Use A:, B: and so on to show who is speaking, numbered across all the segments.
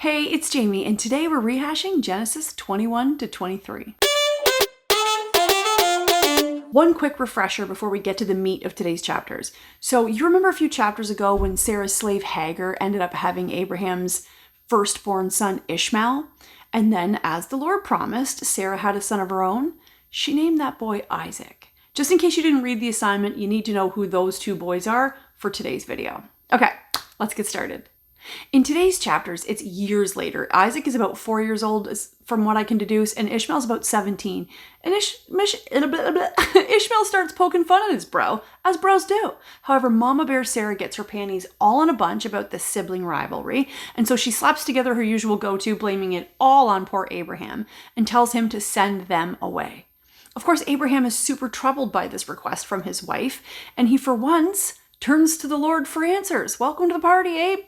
A: Hey, it's Jamie, and today we're rehashing Genesis 21 to 23. One quick refresher before we get to the meat of today's chapters. So you remember a few chapters ago when Sarah's slave Hagar ended up having Abraham's firstborn son Ishmael? And then, as the Lord promised, Sarah had a son of her own. She named that boy Isaac. Just in case you didn't read the assignment, you need to know who those two boys are for today's video. Okay, let's get started. In today's chapters, it's years later. Isaac is about 4 years old, from what I can deduce, and Ishmael's about 17. And Ishmael starts poking fun at his bro, as bros do. However, Mama Bear Sarah gets her panties all in a bunch about this sibling rivalry, and so she slaps together her usual go-to, blaming it all on poor Abraham, and tells him to send them away. Of course, Abraham is super troubled by this request from his wife, and he for once turns to the Lord for answers. Welcome to the party, Abe.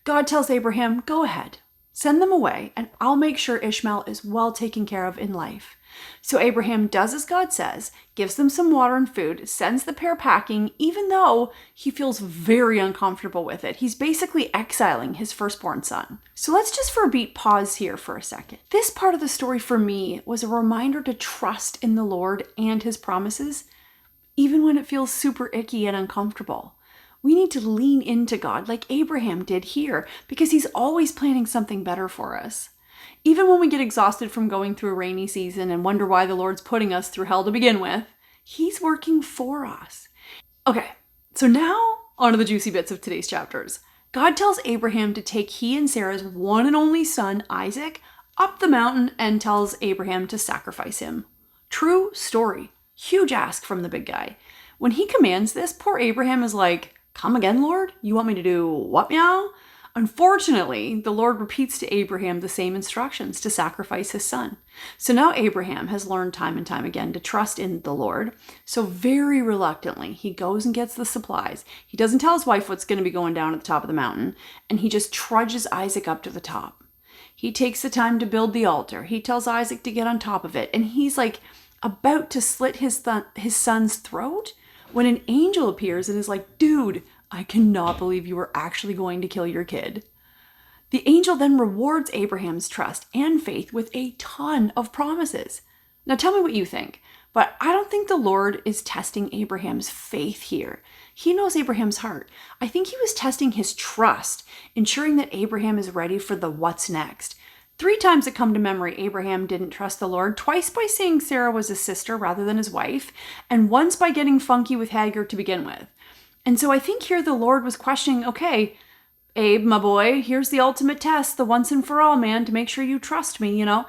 A: God tells Abraham, go ahead, send them away, and I'll make sure Ishmael is well taken care of in life. So Abraham does as God says, gives them some water and food, sends the pair packing, even though he feels very uncomfortable with it. He's basically exiling his firstborn son. So let's just for a beat pause here for a second. This part of the story for me was a reminder to trust in the Lord and his promises, even when it feels super icky and uncomfortable. We need to lean into God like Abraham did here because he's always planning something better for us. Even when we get exhausted from going through a rainy season and wonder why the Lord's putting us through hell to begin with, he's working for us. Okay, so now on to the juicy bits of today's chapters. God tells Abraham to take he and Sarah's one and only son, Isaac, up the mountain and tells Abraham to sacrifice him. True story. Huge ask from the big guy. When he commands this, poor Abraham is like, come again, Lord? You want me to do what, meow? Unfortunately, the Lord repeats to Abraham the same instructions to sacrifice his son. So now Abraham has learned time and time again to trust in the Lord. So very reluctantly, he goes and gets the supplies. He doesn't tell his wife what's going to be going down at the top of the mountain, and he just trudges Isaac up to the top. He takes the time to build the altar. He tells Isaac to get on top of it, and he's like about to slit his son's throat when an angel appears and is like, dude, I cannot believe you were actually going to kill your kid. The angel then rewards Abraham's trust and faith with a ton of promises. Now tell me what you think, but I don't think the Lord is testing Abraham's faith here. He knows Abraham's heart. I think he was testing his trust, ensuring that Abraham is ready for the what's next. 3 times that come to memory, Abraham didn't trust the Lord, twice by saying Sarah was his sister rather than his wife, and once by getting funky with Hagar to begin with. And so I think here the Lord was questioning, okay, Abe, my boy, here's the ultimate test, the once and for all, man, to make sure you trust me, you know.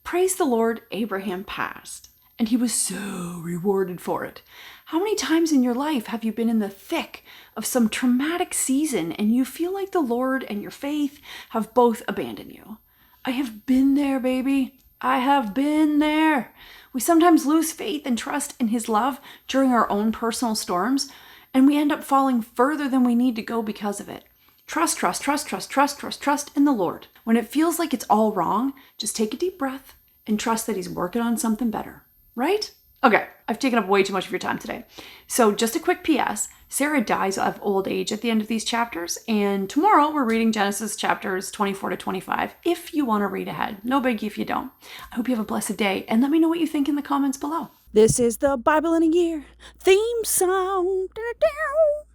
A: Praise the Lord, Abraham passed, and he was so rewarded for it. How many times in your life have you been in the thick of some traumatic season and you feel like the Lord and your faith have both abandoned you? I have been there, baby. I have been there. We sometimes lose faith and trust in his love during our own personal storms, and we end up falling further than we need to go because of it. Trust in the Lord. When it feels like it's all wrong, just take a deep breath and trust that he's working on something better, right? Okay, I've taken up way too much of your time today. So just a quick PS, Sarah dies of old age at the end of these chapters, and tomorrow we're reading Genesis chapters 24 to 25, if you want to read ahead. No biggie if you don't. I hope you have a blessed day, and let me know what you think in the comments below.
B: This is the Bible in a Year theme song.